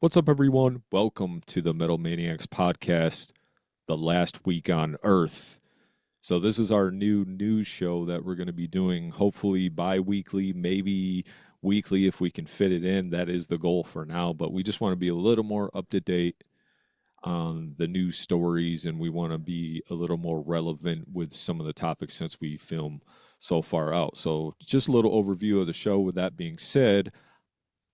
What's up, everyone? Welcome to the Metal Maniacs podcast, the last week on Earth. So, this is our new news show that we're going to be doing hopefully bi weekly, maybe weekly if we can fit it in. That is the goal for now, but we just want to be a little more up to date on the news stories and we want to be a little more relevant with some of the topics since we film so far out. So, just a little overview of the show. With that being said,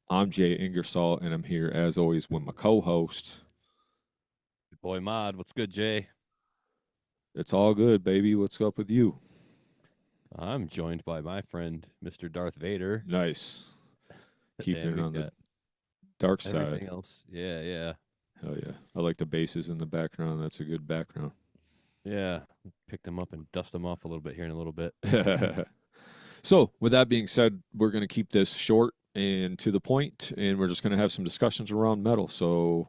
I'm Jay Ingersoll, and I'm here as always with my co-host. Boy Mod, what's good, Jay? It's all good, baby. What's up with you? I'm joined by my friend, Mr. Darth Vader, Nice. Keeping and it we've on the got dark everything side. else. Yeah. Hell yeah. I like the basses in the background. That's a good background. Yeah. Pick them up and dust them off a little bit here in a little bit. So, with that being said, we're going to keep this short and to the point, and we're just going to have some discussions around metal. So,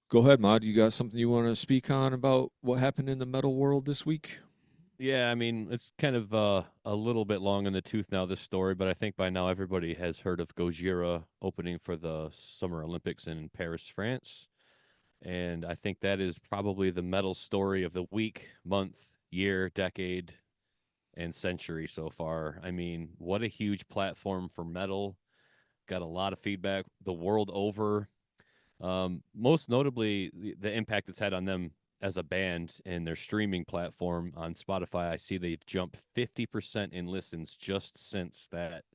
go ahead, Mod. You got something you want to speak on about what happened in the metal world this week? Yeah, I mean, it's kind of a little bit long in the tooth now, this story, but I think by now everybody has heard of Gojira opening for the Summer Olympics in Paris, France. And I think that is probably the metal story of the week, month, year, decade, and century so far. I mean, what a huge platform for metal. Got a lot of feedback the world over. Most notably, the impact it's had on them as a band and their streaming platform on Spotify. I see they've jumped 50% in listens just since that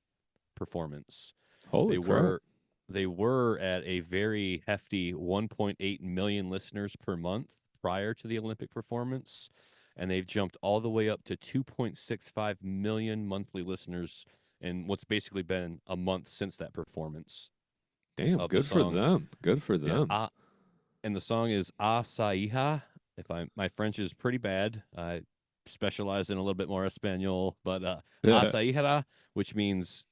performance. Holy They crap. were they were at a very hefty 1.8 million listeners per month prior to the Olympic performance, and they've jumped all the way up to 2.65 million monthly listeners in what's basically been a month since that performance Damn, of the good for song. them. Good for Yeah, them. and the song is Asaiha. If I My French is pretty bad. I specialize in a little bit more Espanol, but Asaihara, which means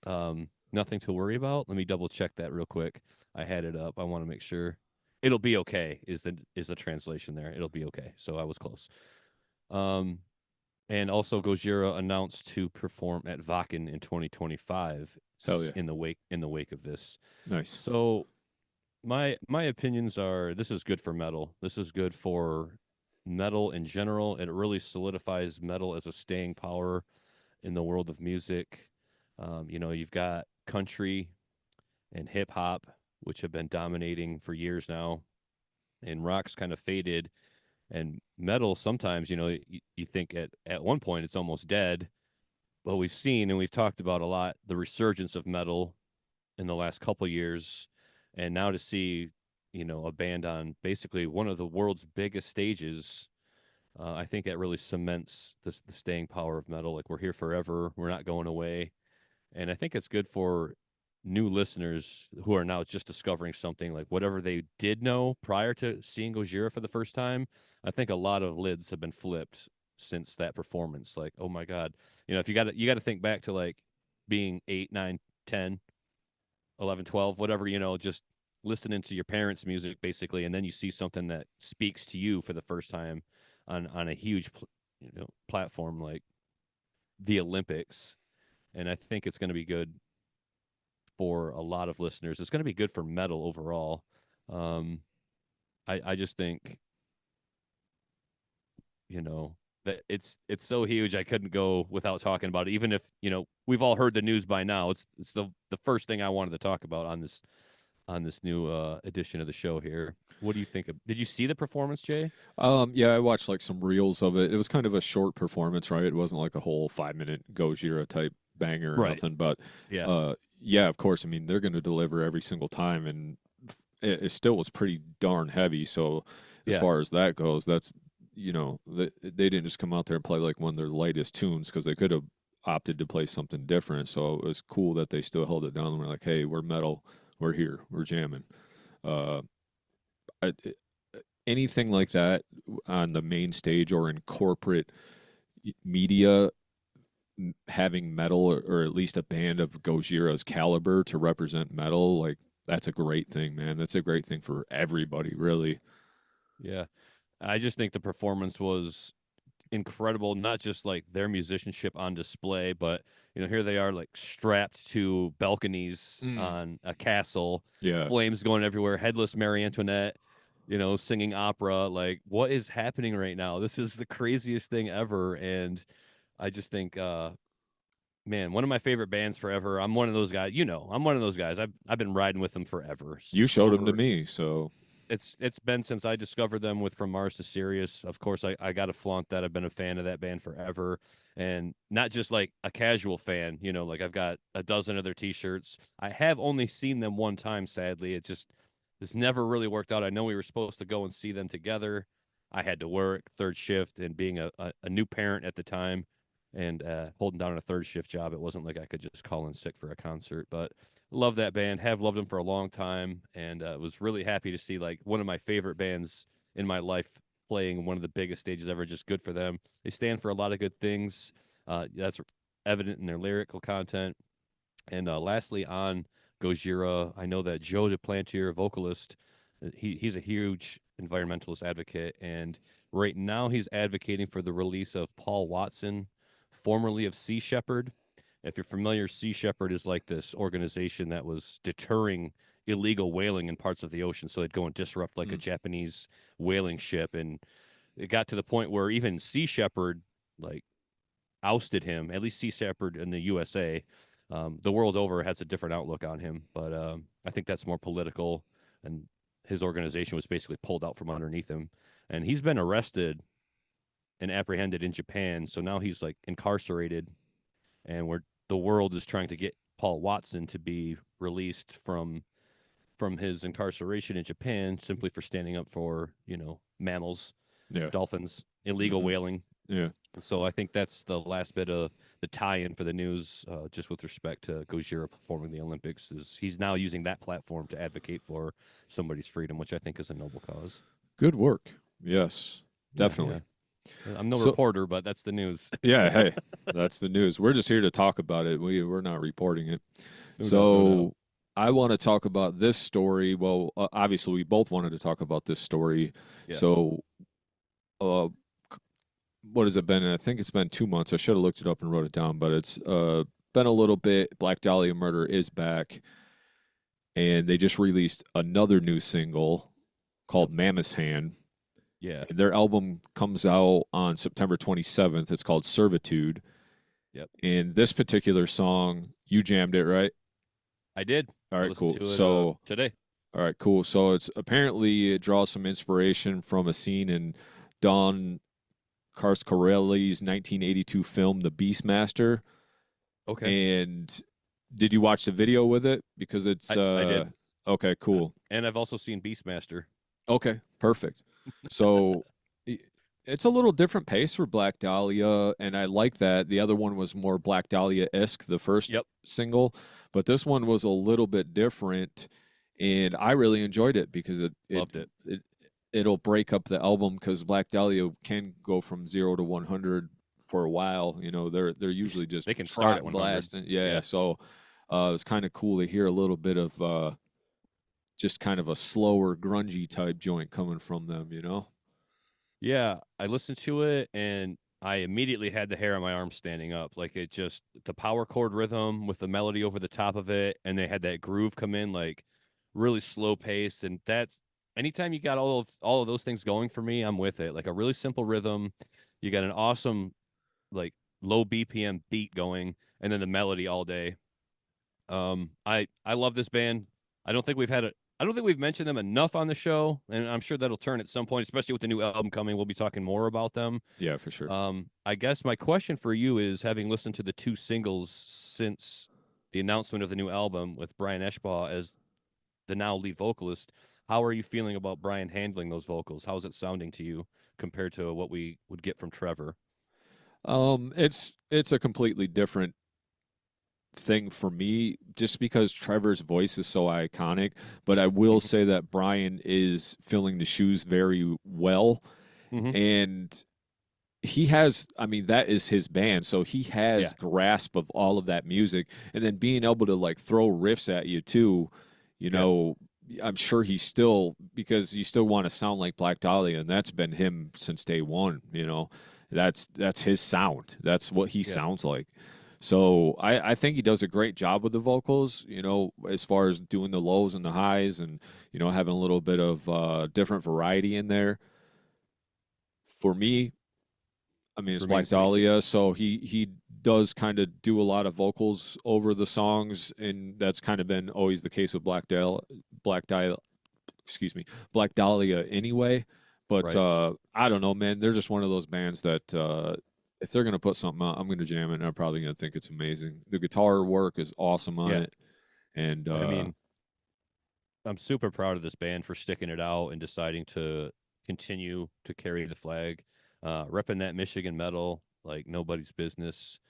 nothing to worry about. Let me double check that real quick. I had it up. I want to make sure it'll be okay. Is the translation there? It'll be okay. So I was close. Um, and also Gojira announced to perform at Wacken in 2025 Hell yeah. in the wake of this. Nice. So my opinions are this is good for metal. This is good for metal in general. It really solidifies metal as a staying power in the world of music. You've got country and hip hop, which have been dominating for years now, and rock's kind of faded. And metal, sometimes, you think at one point it's almost dead. But we've seen and we've talked about a lot the resurgence of metal in the last couple years, and now to see a band on basically one of the world's biggest stages, I think that really cements the staying power of metal. Like we're here forever, we're not going away, and I think it's good for new listeners who are now just discovering something like whatever they did know prior to seeing Gojira for the first time. I think a lot of lids have been flipped since that performance. Like, oh my god, if you got to think back to like being 8, 9, 10, 11, 12, whatever, just listening to your parents' music basically, and then you see something that speaks to you for the first time on a huge platform like the Olympics. And I think it's going to be good for a lot of listeners. It's going to be good for metal overall. Um, I just think you know that it's so huge. I couldn't go without talking about it, even if we've all heard the news by now. It's the first thing I wanted to talk about on this new edition of the show here. What do you think of? Did you see the performance, Jay? Yeah, I watched like some reels of it. It was kind of a short performance, right? It wasn't like a whole 5 minute Gojira type banger or Right. nothing. But Yeah. yeah, of course. I mean, they're going to deliver every single time, and it still was pretty darn heavy. So as Yeah. far as that goes, that's they didn't just come out there and play like one of their lightest tunes because they could have opted to play something different. So it was cool that they still held it down and were like, "Hey, we're metal, we're here, we're jamming." Uh, I, Anything like that on the main stage or in corporate media, having metal or at least a band of Gojira's caliber to represent metal, like that's a great thing, man. That's a great thing for everybody, really. Yeah. I just think the performance was incredible, not just like their musicianship on display, but here they are like strapped to balconies Mm. on a castle, Yeah. flames going everywhere, headless Marie Antoinette, singing opera. Like, what is happening right now? This is the craziest thing ever. And I just think, man, one of my favorite bands forever. I'm one of those guys. I'm one of those guys. I've been riding with them forever. You showed them to Over me, so it's been since I discovered them with From Mars to Sirius. Of course, I got to flaunt that. I've been a fan of that band forever, and not just like a casual fan. Like I've got a dozen of their T-shirts. I have only seen them one time. Sadly, it's never really worked out. I know we were supposed to go and see them together. I had to work third shift, and being a new parent at the time, and holding down a third shift job, it wasn't like I could just call in sick for a concert. But love that band, have loved them for a long time, and was really happy to see like one of my favorite bands in my life playing one of the biggest stages ever. Just good for them. They stand for a lot of good things. That's evident in their lyrical content. And lastly, on Gojira, I know that Joe DePlantier, vocalist, he's a huge environmentalist advocate, and right now he's advocating for the release of Paul Watson, formerly of Sea Shepherd. If you're familiar, Sea Shepherd is like this organization that was deterring illegal whaling in parts of the ocean, so they'd go and disrupt like a Japanese whaling ship, and it got to the point where even Sea Shepherd like ousted him. At least Sea Shepherd in the USA. The world over has a different outlook on him, but I think that's more political. And his organization was basically pulled out from underneath him, and he's been arrested and apprehended in Japan. So now he's like incarcerated, and the world is trying to get Paul Watson to be released from his incarceration in Japan simply for standing up for mammals, yeah. dolphins, illegal whaling. Yeah. So I think that's the last bit of the tie-in for the news, just with respect to Gojira performing the Olympics. Is he's now using that platform to advocate for somebody's freedom, which I think is a noble cause. Good work. Yes, definitely. Yeah. I'm no reporter, but that's the news. Yeah, hey, that's the news. We're just here to talk about it. We're not reporting it. No. I want to talk about this story. Well, obviously, we both wanted to talk about this story. Yeah. So, what has it been? I think it's been 2 months. I should have looked it up and wrote it down, but it's been a little bit. Black Dahlia Murder is back, and they just released another new single called Mammoth's Hand. Yeah. And their album comes out on September 27th. It's called Servitude. Yep. And this particular song, you jammed it, right? I did. All right, cool. So today. All right, cool. So it draws some inspiration from a scene in Don Coscarelli's 1982 film, The Beastmaster. Okay. And did you watch the video with it? Because it's I did. Okay, cool. And I've also seen Beastmaster. Okay, perfect. So it's a little different pace for Black Dahlia, and I like that. The other one was more Black Dahlia-esque, the first single, but this one was a little bit different, and I really enjoyed it because Loved it. It'll break up the album because Black Dahlia can go from 0 to 100 for a while. They're usually just they can start at 100. blasting. Yeah. So it's kind of cool to hear a little bit of just kind of a slower, grungy type joint coming from them. Yeah, I listened to it and I immediately had the hair on my arm standing up. Like the power chord rhythm with the melody over the top of it, and they had that groove come in like really slow paced, and that's anytime you got all of those things going for me, I'm with it. Like a really simple rhythm, you got an awesome like low BPM beat going, and then the melody all day. I love this band. I don't think we've mentioned them enough on the show, and I'm sure that'll turn at some point, especially with the new album coming. We'll be talking more about them. Yeah, for sure. I guess my question for you is, having listened to the two singles since the announcement of the new album with Brian Eschbaugh as the now lead vocalist, how are you feeling about Brian handling those vocals? How's it sounding to you compared to what we would get from Trevor? It's a completely different thing for me just because Trevor's voice is so iconic, but I will say that Brian is filling the shoes very well. And he has, that is his band, so he has grasp of all of that music, and then being able to like throw riffs at you too, I'm sure he's still, because you still want to sound like Black Dahlia, and that's been him since day one. That's his sound. That's what he sounds like. So I think he does a great job with the vocals, as far as doing the lows and the highs and, having a little bit of different variety in there. For me, I mean, it's Black Remains to be seen. Dahlia, so he does kind of do a lot of vocals over the songs, and that's kind of been always the case with Black Dahlia, excuse me, Black Dahlia anyway. But Right. I don't know, man. They're just one of those bands that if they're gonna put something out, I'm gonna jam it, and I'm probably gonna think it's amazing. The guitar work is awesome on Yeah. it, and I mean, I'm super proud of this band for sticking it out and deciding to continue to carry the flag, repping that Michigan metal like nobody's business.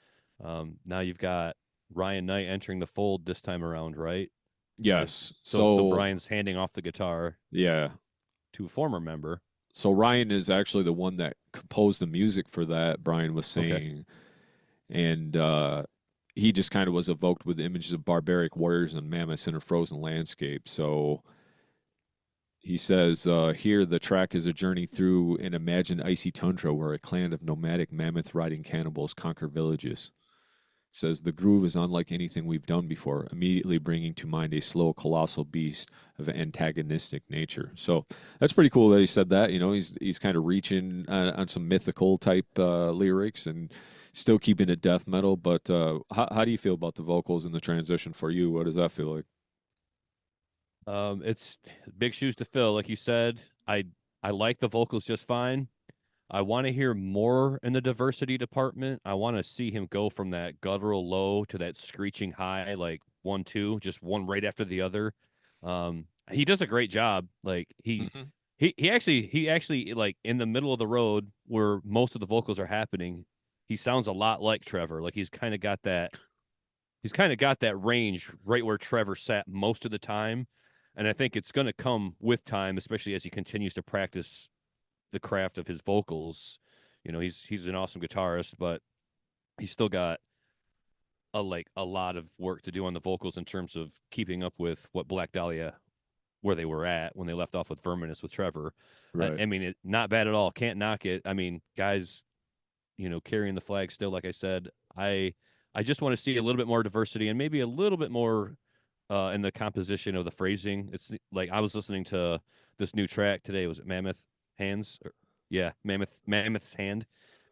Now you've got Ryan Knight entering the fold this time around, right? yes. So So Brian's handing off the guitar yeah, to a former member. so Ryan is actually the one that composed the music for that. Brian was Okay. saying, and he just kind of was evoked with images of barbaric warriors and mammoths in a frozen landscape. So he says here the track is a journey through an imagined icy tundra where a clan of nomadic mammoth riding cannibals conquer villages. Says the groove is unlike anything we've done before, immediately bringing to mind a slow, colossal beast of antagonistic nature. So that's pretty cool that he said that. He's kind of reaching on some mythical type lyrics and still keeping it death metal. But how do you feel about the vocals and the transition for you? What does that feel like? It's big shoes to fill, like you said. I like the vocals just fine. I want to hear more in the diversity department. I want to see him go from that guttural low to that screeching high, like 1, 2, just one right after the other. He does a great job. Like Mm-hmm. he actually like in the middle of the road where most of the vocals are happening. He sounds a lot like Trevor. Like he's kind of got that range right where Trevor sat most of the time. And I think it's going to come with time, especially as he continues to practice the craft of his vocals. He's an awesome guitarist, but he's still got a lot of work to do on the vocals in terms of keeping up with what Black Dahlia where they were at when they left off with Verminous with Trevor. Right. I mean, not bad at all. Can't knock it. I mean, guys, carrying the flag still. Like I said, I just want to see a little bit more diversity and maybe a little bit more in the composition of the phrasing. It's like I was listening to this new track today. Was it Mammoth Hands? Yeah, Mammoth's Hand,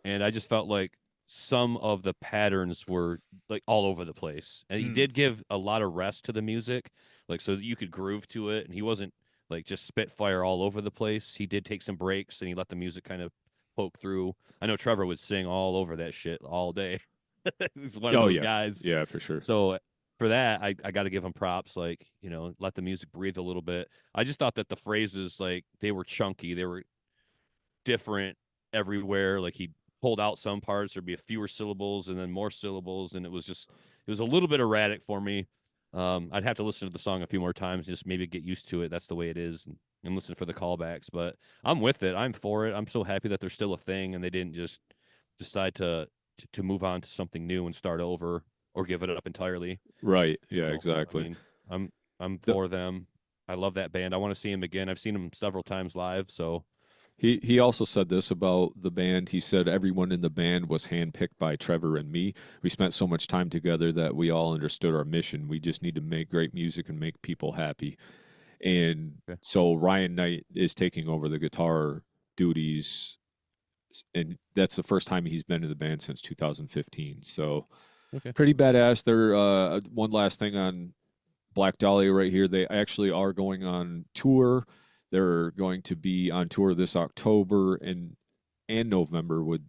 and I just felt like some of the patterns were like all over the place. And he Mm. did give a lot of rest to the music, like so that you could groove to it. And he wasn't like just spitfire all over the place. He did take some breaks and he let the music kind of poke through. I know Trevor would sing all over that shit all day. He's one of Oh those yeah, guys. yeah, for sure. So for that, I got to give him props. Like, let the music breathe a little bit. I just thought that the phrases, like, they were chunky. They were different everywhere. Like, he pulled out some parts, there'd be a fewer syllables and then more syllables. And it was a little bit erratic for me. I'd have to listen to the song a few more times, just maybe get used to it. That's the way it is. And listen for the callbacks. But I'm with it. I'm for it. I'm so happy that they're still a thing and they didn't just decide to move on to something new and start over or give it up entirely. Right. Yeah, So, I exactly. mean, I'm The, for them. I love that band. I want to see him again. I've seen him several times live. So, he also said this about the band. He said everyone in the band was handpicked by Trevor and me. We spent so much time together that we all understood our mission. We just need to make great music and make people happy. And okay. so Ryan Knight is taking over the guitar duties, and that's the first time he's been in the band since 2015. So Okay. pretty badass. There. One last thing on Black Dahlia right here. They actually are going on tour. They're going to be on tour this October and November with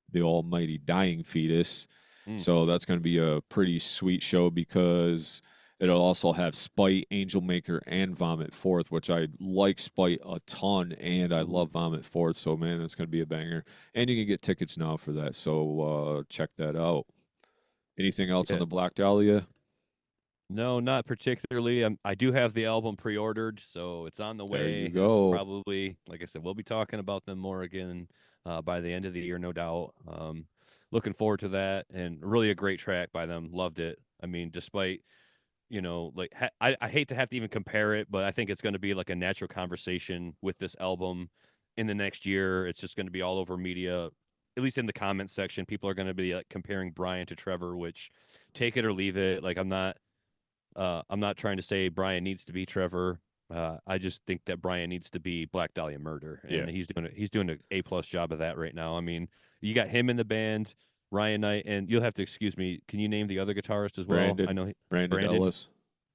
the almighty Dying Fetus. Mm. So that's going to be a pretty sweet show because it'll also have Spite, Angel Maker, and Vomit Forth, which I like Spite a ton, and I Mhm. love Vomit Forth. So man, that's going to be a banger. And you can get tickets now for that. So check that out. Anything else on Yeah. the Black Dahlia? No, not particularly. I do have the album pre-ordered, so it's on the There you way. go. Probably, like I said, we'll be talking about them more again by the end of the year, no doubt. Looking forward to that, and really a great track by them. Loved it. I mean, despite like I hate to have to even compare it, but I think it's going to be like a natural conversation with this album in the next year. It's just going to be all over media at least in the comment section, people are going to be like comparing Brian to Trevor, which take it or leave it. Like I'm not trying to say Brian needs to be Trevor. I just think that Brian needs to be Black Dahlia Murder, Yeah. and he's doing an A+ job of that right now. I mean, you got him in the band, Ryan Knight, and you'll have to excuse me. Can you name the other guitarist as well? I Brandon. know Brandon Brandon. Ellis.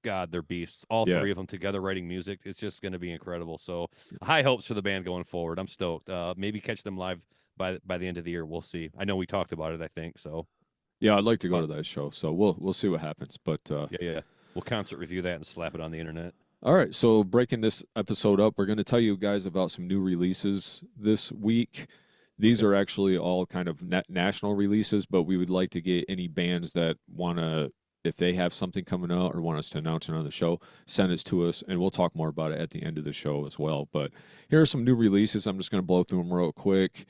God, they're beasts. All Yeah. three of them together writing music. It's just going to be incredible. So high hopes for the band going forward. I'm stoked. Maybe catch them live by the end of the year. We'll see. I know we talked about it. I think so. Yeah, I'd like to go But to that show. So we'll see what happens. But yeah. We'll concert review that and slap it on the internet. all right, so breaking this episode up, we're going to tell you guys about some new releases this week. These Okay. are actually all kind of national releases, but we would like to get any bands that want to, if they have something coming out or want us to announce it on the show, send it to us, and we'll talk more about it at the end of the show as well. But here are some new releases. I'm just going to blow through them real quick.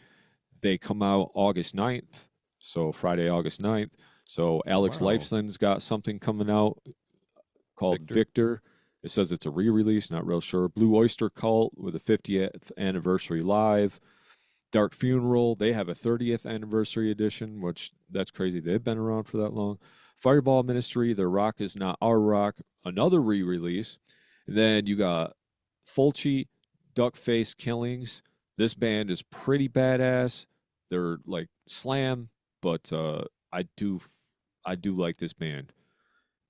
They come out August 9th, so Friday, August 9th. So Alex Tomorrow. Lifeson's got something coming out called Victor. It says it's a re-release, not real sure. Blue Oyster Cult with a 50th anniversary live. Dark Funeral, they have a 30th anniversary edition, which that's crazy. They've been around for that long. Fireball Ministry, Their Rock Is Not Our Rock, another re-release. And then you got Fulci, Duckface Killings. This band is pretty badass. They're like slam, but I do like this band.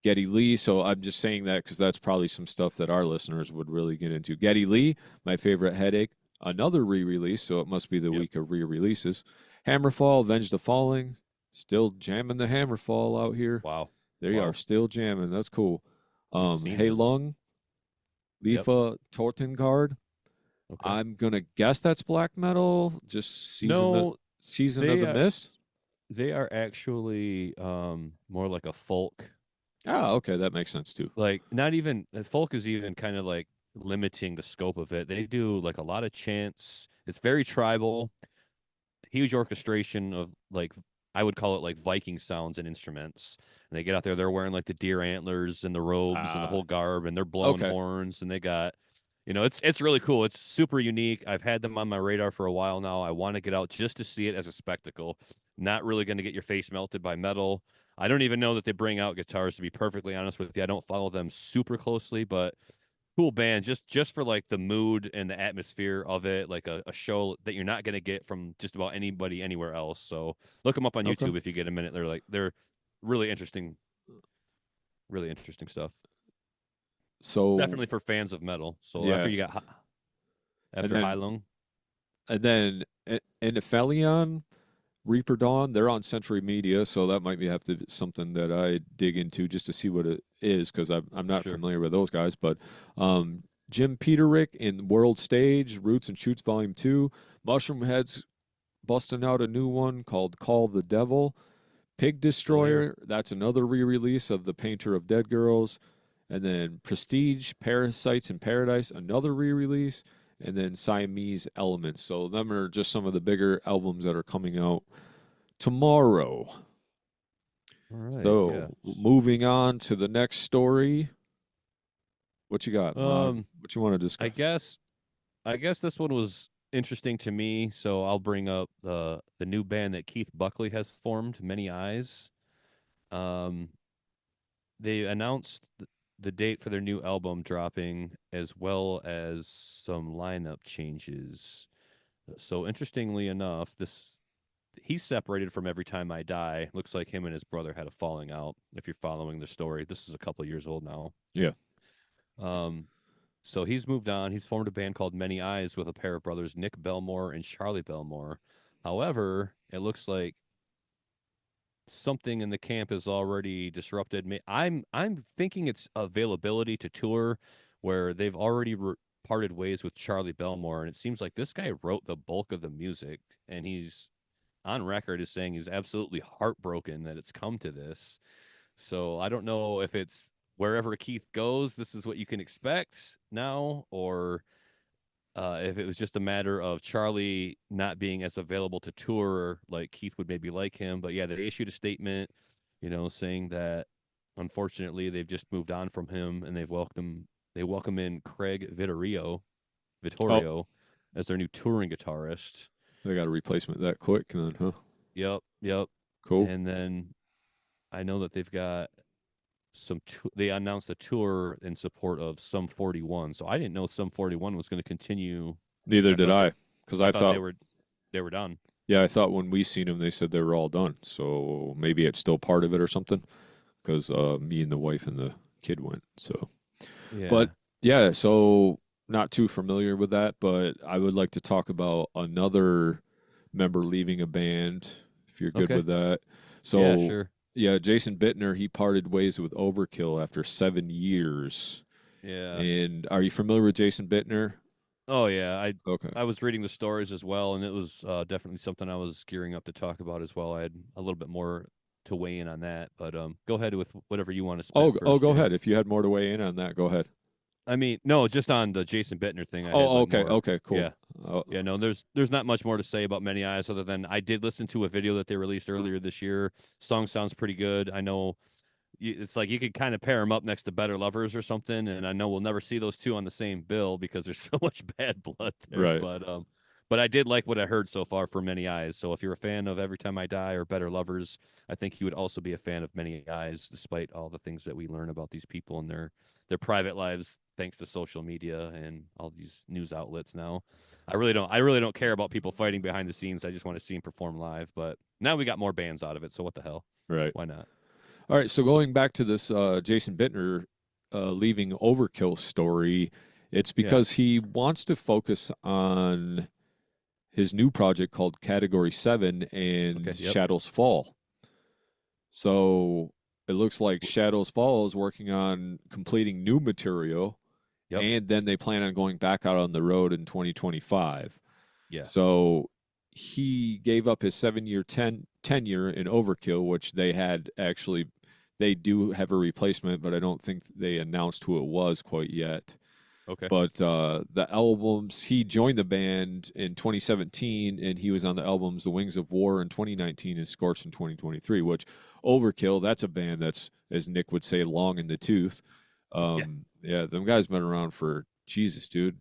Geddy Lee. So I'm just saying that because that's probably some stuff that our listeners would really get into. Geddy Lee, My Favorite Headache, another re-release, so it must be the week of re-releases. Hammerfall, Avenge the Falling, still jamming the Hammerfall out here. Wow. There you are, still jamming. That's cool. Hey them. Lung, Lifa Tortengard. Okay. I'm gonna guess that's black metal. Just season of the Mist. They are actually more like a folk. Ah, okay, that makes sense too. Like not even folk is even kind of like limiting the scope of it. They do like a lot of chants. It's very tribal, huge orchestration of like I would call it like Viking sounds and instruments. And they get out there, they're wearing like the deer antlers and the robes and the whole garb, and they're blowing horns, and they got it's really cool. It's super unique. I've had them on my radar for a while now. I want to get out just to see it as a spectacle. Not really going to get your face melted by metal. I don't even know that they bring out guitars, to be perfectly honest with you. I don't follow them super closely, but cool band just for like the mood and the atmosphere of it, like a show that you're not going to get from just about anybody anywhere else. So look them up on YouTube if you get a minute. They're really interesting stuff. So definitely for fans of metal. So after you got Hai Lung, and then Enophelion, Reaper Dawn, they're on Century Media, so that might be have to be something that I dig into just to see what it is, because I'm not familiar with those guys. But Jim Peterick in World Stage, Roots and Shoots Volume 2, Mushroom Heads busting out a new one called Call the Devil, Pig Destroyer, that's another re-release of The Painter of Dead Girls, and then Prestige, Parasites in Paradise, another re-release, and then Siamese Elements. So them are just some of the bigger albums that are coming out tomorrow. All right. So moving on to the next story. What you got? What you want to discuss? I guess this one was interesting to me, so I'll bring up the new band that Keith Buckley has formed, Many Eyes. They announced the date for their new album dropping, as well as some lineup changes. So interestingly enough, he's separated from Every Time I Die. Looks like him and his brother had a falling out. If you're following the story, this is a couple years old now. Yeah. So he's moved on. He's formed a band called Many Eyes with a pair of brothers, Nick Belmore and Charlie Belmore. However, it looks like something in the camp is already disrupted. I'm thinking it's availability to tour, where they've already parted ways with Charlie Belmore, and it seems like this guy wrote the bulk of the music, and he's on record as saying he's absolutely heartbroken that it's come to this. So I don't know if it's wherever Keith goes, this is what you can expect now, or if it was just a matter of Charlie not being as available to tour like Keith would maybe like him. But yeah, they issued a statement, saying that unfortunately they've just moved on from him, and they welcome in Craig Vittorio as their new touring guitarist. They got a replacement that quick then, huh? Yep, yep. Cool. And then I know that they've got they announced a tour in support of Sum 41. So I didn't know Sum 41 was going to continue. Neither I did thought that I, because I I thought thought, they were done. yeah, I thought when we seen them, they said they were all done. So maybe it's still part of it or something. Because me and the wife and the kid went. So, but Yeah. yeah, so not too familiar with that, but I would like to talk about another member leaving a band, if you're good Okay. with that. Yeah, So, sure. yeah, Jason Bitner, he parted ways with Overkill after 7 years. Yeah. And are you familiar with Jason Bitner? Oh yeah, Okay. I was reading the stories as well, and it was definitely something I was gearing up to talk about as well. I had a little bit more to weigh in on that, but go ahead with whatever you want to spit Oh, first, go Jay. ahead. If you had more to weigh in on that, go ahead. I mean, no, just on the Jason Bittner thing, I had Oh, like okay. more. Okay, cool. Yeah, Oh, yeah. No, there's not much more to say about Many Eyes other than I did listen to a video that they released earlier this year. Song sounds pretty good. I know it's like you could kind of pair them up next to Better Lovers or something, and I know we'll never see those two on the same bill because there's so much bad blood there. right. But I did like what I heard so far for Many Eyes. So if you're a fan of Every Time I Die or Better Lovers, I think you would also be a fan of Many Eyes, despite all the things that we learn about these people and their private lives thanks to social media and all these news outlets now. I really don't care about people fighting behind the scenes. I just want to see them perform live. But now we got more bands out of it, so what the hell? Right. Why not? All right, so So going back to this Jason Bittner leaving Overkill story, it's yeah. because he wants to focus on his new project called Category 7 and Okay. Yep. Shadows Fall. So it looks like Shadows Fall is working on completing new material, Yep. and then they plan on going back out on the road in 2025. Yeah. So he gave up his 7 year tenure in Overkill, which they had actually, they do have a replacement, but I don't think they announced who it was quite yet. Okay. But the albums, he joined the band in 2017, and he was on the albums The Wings of War in 2019 and Scorched in 2023, which Overkill, that's a band that's, as Nick would say, long in the tooth. Yeah. Yeah, them guys been around for Jesus, dude.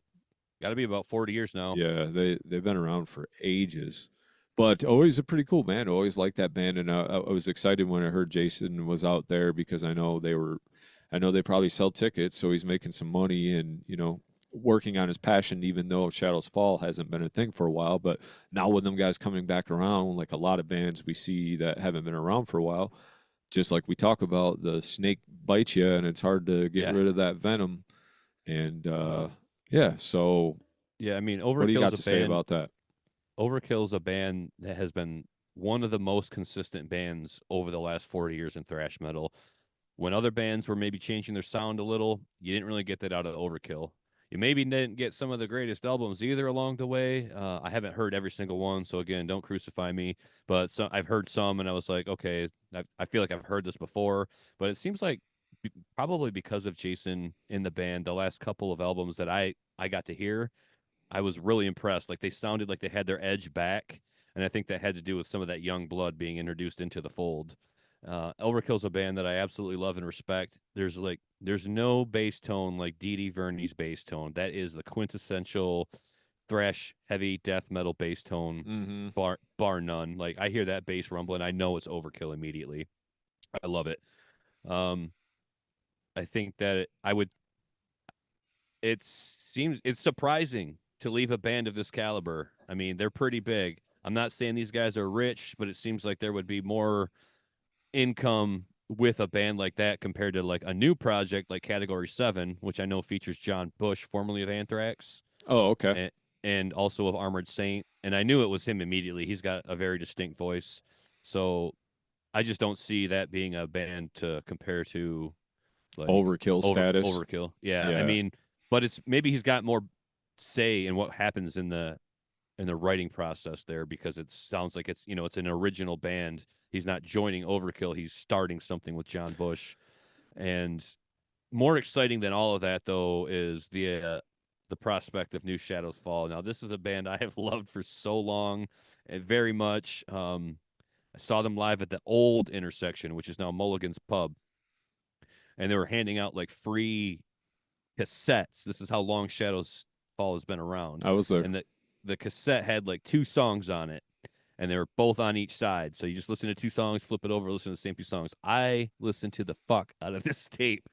Got to be about 40 years now. Yeah, they've been around for ages, but always a pretty cool band. Always liked that band, and I was excited when I heard Jason was out there because I know they probably sell tickets, so he's making some money and working on his passion. Even though Shadows Fall hasn't been a thing for a while, but now with them guys coming back around, like a lot of bands we see that haven't been around for a while, just like we talk about, the snake bites you, and it's hard to get Yeah. rid of that venom. And Uh, yeah, so yeah. I mean, what do you got to say about that? Overkill's a band that has been one of the most consistent bands over the last 40 years in thrash metal. When other bands were maybe changing their sound a little, you didn't really get that out of Overkill. You maybe didn't get some of the greatest albums either along the way. I haven't heard every single one, so again, don't crucify me. But I've heard some, and I was like, okay, I feel like I've heard this before. But it seems like probably because of Jason in the band, the last couple of albums that I got to hear, I was really impressed. Like they sounded like they had their edge back, and I think that had to do with some of that young blood being introduced into the fold. Overkill's a band that I absolutely love and respect. There's no bass tone like Dee Dee Verni's bass tone. That is the quintessential thrash heavy death metal bass tone, Mm-hmm. bar none. Like I hear that bass rumbling, I know it's Overkill immediately. I love it. Um, I think that I would. It seems it's surprising to leave a band of this caliber. I mean, they're pretty big. I'm not saying these guys are rich, but it seems like there would be more income with a band like that compared to like a new project like Category 7, which I know features John Bush, formerly of Anthrax, Oh, okay. and, also of Armored Saint. And I knew it was him immediately. He's got a very distinct voice. So I just don't see that being a band to compare to like Overkill status. overkill. Yeah, I Yeah. mean, but it's maybe he's got more say in what happens in the writing process there because it sounds like it's an original band. He's not joining Overkill. He's starting something with John Bush, and more exciting than all of that though is the prospect of New Shadows Fall. Now this is a band I have loved for so long and very much. I saw them live at the old intersection, which is now Mulligan's Pub, and they were handing out like free cassettes. This is how long Shadows Fall has been around, I was there. and the cassette had like two songs on it, and they were both on each side. So you just listen to two songs, flip it over, listen to the same two songs. I listened to the fuck out of this tape.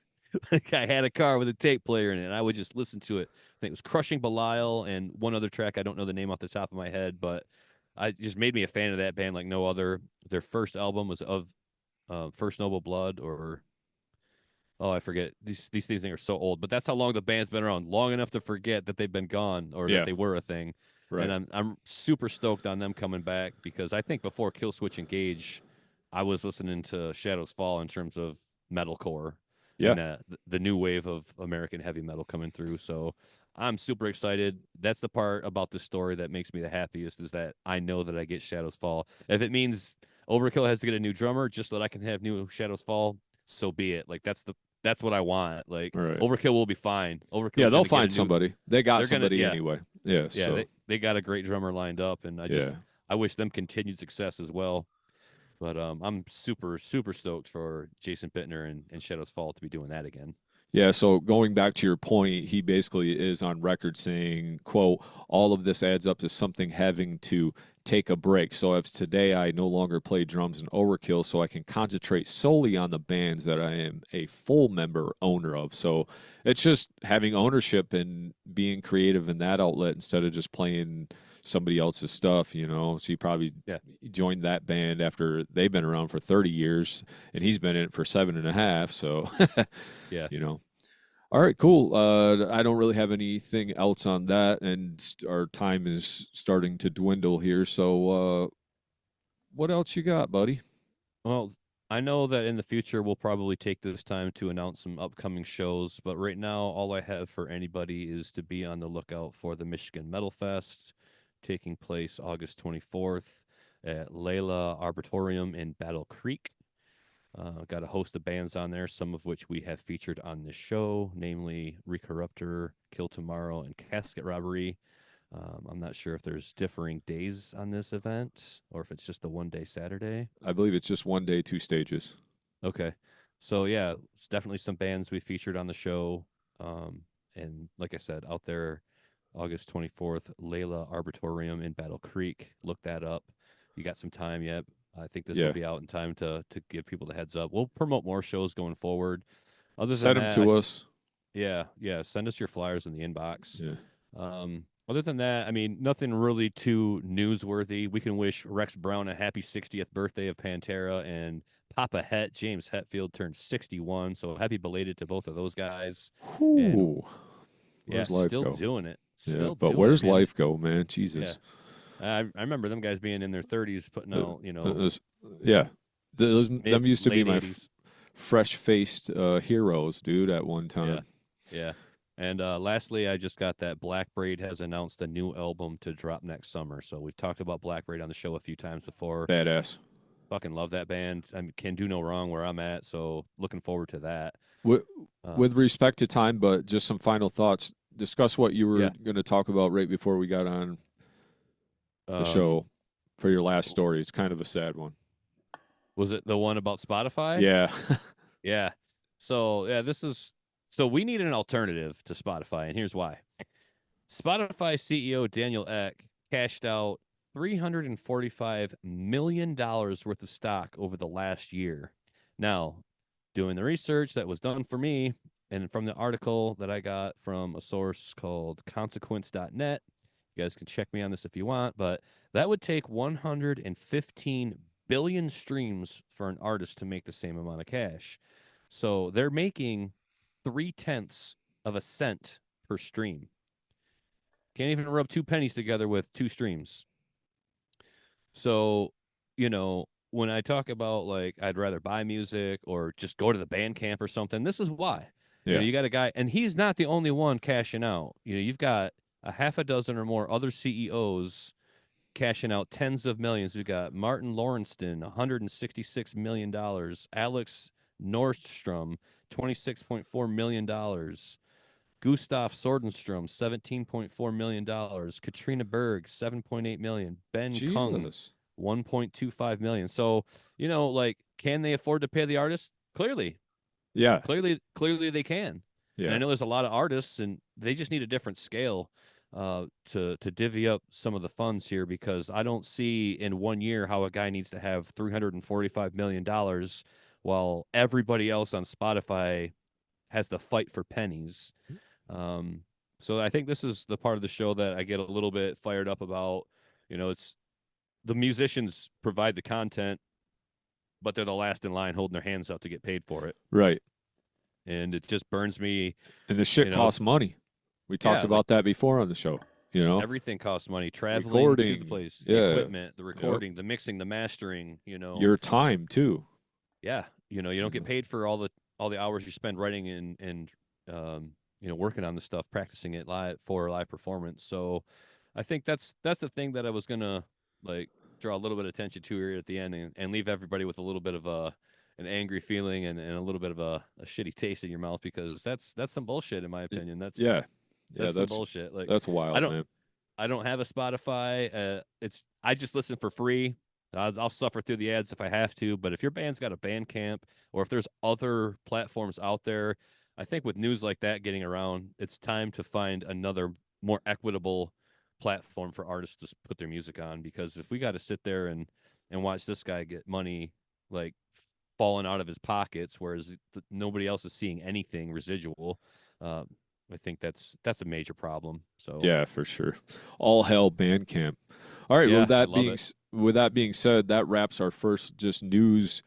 Like I had a car with a tape player in it, and I would just listen to it. I think it was Crushing Belial and one other track. I don't know the name off the top of my head, but I just made me a fan of that band like no other. Their first album was of First Noble Blood, or oh, I forget. These things are so old, but that's how long the band's been around. Long enough to forget that they've been gone or that Yeah. they were a thing. And Right. I'm super stoked on them coming back because I think before Killswitch Engage, I was listening to Shadows Fall in terms of metalcore Yeah. and the new wave of American heavy metal coming through. So I'm super excited. That's the part about this story that makes me the happiest is that I know that I get Shadows Fall. If it means Overkill has to get a new drummer just so that I can have new Shadows Fall, so be it. Like that's what I want. Like Right. Overkill will be fine. Yeah, Overkill's they'll gonna get a find new. somebody. They got They're gonna somebody anyway. Yeah. yeah. So They got a great drummer lined up, and yeah. I wish them continued success as well. But I'm super stoked for Jason Bittner and Shadows Fall to be doing that again. Yeah, so going back to your point, he basically is on record saying, quote, all of this adds up to something having to take a break. So as today I no longer play drums and overkill, so I can concentrate solely on the bands that I am a full member owner of. So it's just having ownership and being creative in that outlet instead of just playing somebody else's stuff. So he probably Yeah, joined that band after they've been around for 30 years and he's been in it for 7.5. So yeah. you know. All right, cool. I don't really have anything else on that, and our time is starting to dwindle here. So, what else you got, buddy? Well, I know that in the future we'll probably take this time to announce some upcoming shows, but right now all I have for anybody is to be on the lookout for the Michigan Metal Fest taking place August 24th at Layla Arbitorium in Battle Creek. Got a host of bands on there, some of which we have featured on this show, namely Recorruptor, Kill Tomorrow, and Casket Robbery. I'm not sure if there's differing days on this event or if it's just a 1 day Saturday. I believe it's just 1 day, 2 stages. Okay. So yeah, it's definitely some bands we featured on the show. And like I said, out there August 24th, Layla Arbitorium in Battle Creek. Look that up. You got some time yet. I think this will Yeah, be out in time to give people the heads up. We'll promote more shows going forward. Other than send them that, to us. yeah, send us your flyers in the inbox. Yeah, Other than that, I mean, nothing really too newsworthy. We can wish Rex Brown a happy 60th birthday of Pantera, and Papa Het, James Hetfield, turned 61. So happy belated to both of those guys. And whew. yeah, Where's life still go? doing it. Yeah, Still but doing it, where's man. life go, man? Yeah. Jesus. I remember them guys being in their 30s putting Uh, out, yeah, mid them used to be late my 80s. fresh-faced heroes, dude. At one Yeah. time, Yeah. And lastly, I just got that Black Braid has announced a new album to drop next summer. So we've talked about Black Braid on the show a few times before. badass. Fucking love that band. I mean, can do no wrong where I'm at. So looking forward to that. With, Um, with respect to time, but just some final thoughts. Discuss what you were yeah. going to talk about right before we got on the Um, show for your last story. It's kind of a sad one. was it the one about Spotify? Yeah. Yeah. So yeah, so we need an alternative to Spotify, and here's why. Spotify CEO Daniel Ek cashed out $345 million worth of stock over the last year. Now, doing the research that was done for me and from the article that I got from a source called consequence.net, you guys can check me on this if you want, but that would take 115 billion streams for an artist to make the same amount of cash. So they're making 3/10 of a cent per stream. Can't even rub two pennies together with two streams. So, when I talk about like I'd rather buy music or just go to the band camp or something, this is why. Yeah. You got a guy, and he's not the only one cashing out. You've got a half a dozen or more other CEOs cashing out tens of millions. We've got Martin Lawrenston, $166 million. Alex Nordstrom, $26.4 million. Gustav Sordenstrom, $17.4 million. Katrina Berg, $7.8 million. Ben Kung, Jesus. $1.25 million. So, like, can they afford to pay the artists? Clearly. Yeah. Clearly they can. And I Yeah. know there's a lot of artists and they just need a different scale. to divvy up some of the funds here, because I don't see in 1 year how a guy needs to have $345 million while everybody else on Spotify has to fight for pennies. Um, so I think this is the part of the show that I get a little bit fired up about. It's the musicians provide the content, but they're the last in line holding their hands out to get paid for it. Right. And it just burns me. And the shit costs money. We talked Yeah, like about that before on the show. everything costs money. Traveling to the Recording, place, the yeah, equipment, the recording, the mixing, the mastering. your time too. Yeah, you don't get paid for all the hours you spend writing and working on the stuff, practicing it live for a live performance. So I think that's the thing that I was gonna like draw a little bit of attention to here at the end, and leave everybody with a little bit of an angry feeling and a little bit of a shitty taste in your mouth, because that's some bullshit in my opinion. Yeah, That's some bullshit. Like, that's I wild, don't man. I don't have a Spotify. I just listen for free. I'll suffer through the ads if I have to. But if your band's got a Bandcamp, or if there's other platforms out there, I think with news like that getting around, it's time to find another more equitable platform for artists to put their music on. Because if we got to sit there and watch this guy get money like falling out of his pockets, whereas nobody else is seeing anything residual, I think that's a major problem. So Yeah, for sure. All hell Bandcamp. All right. yeah, I love it. With that being said, that wraps our first just news,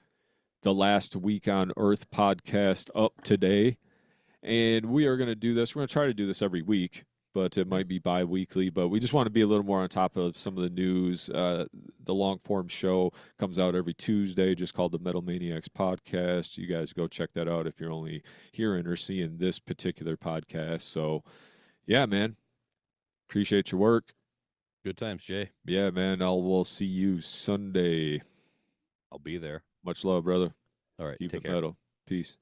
the last week on Earth podcast up today. And we are going to do this. We're going to try to do this every week, but it might be bi-weekly. But we just want to be a little more on top of some of the news. The long-form show comes out every Tuesday, just called the Metal Maniacs Podcast. You guys go check that out if you're only hearing or seeing this particular podcast. So, yeah, man. Appreciate your work. Good times, Jay. Yeah, man. We'll see you Sunday. I'll be there. Much love, brother. All right, Keep take it care. metal. Peace.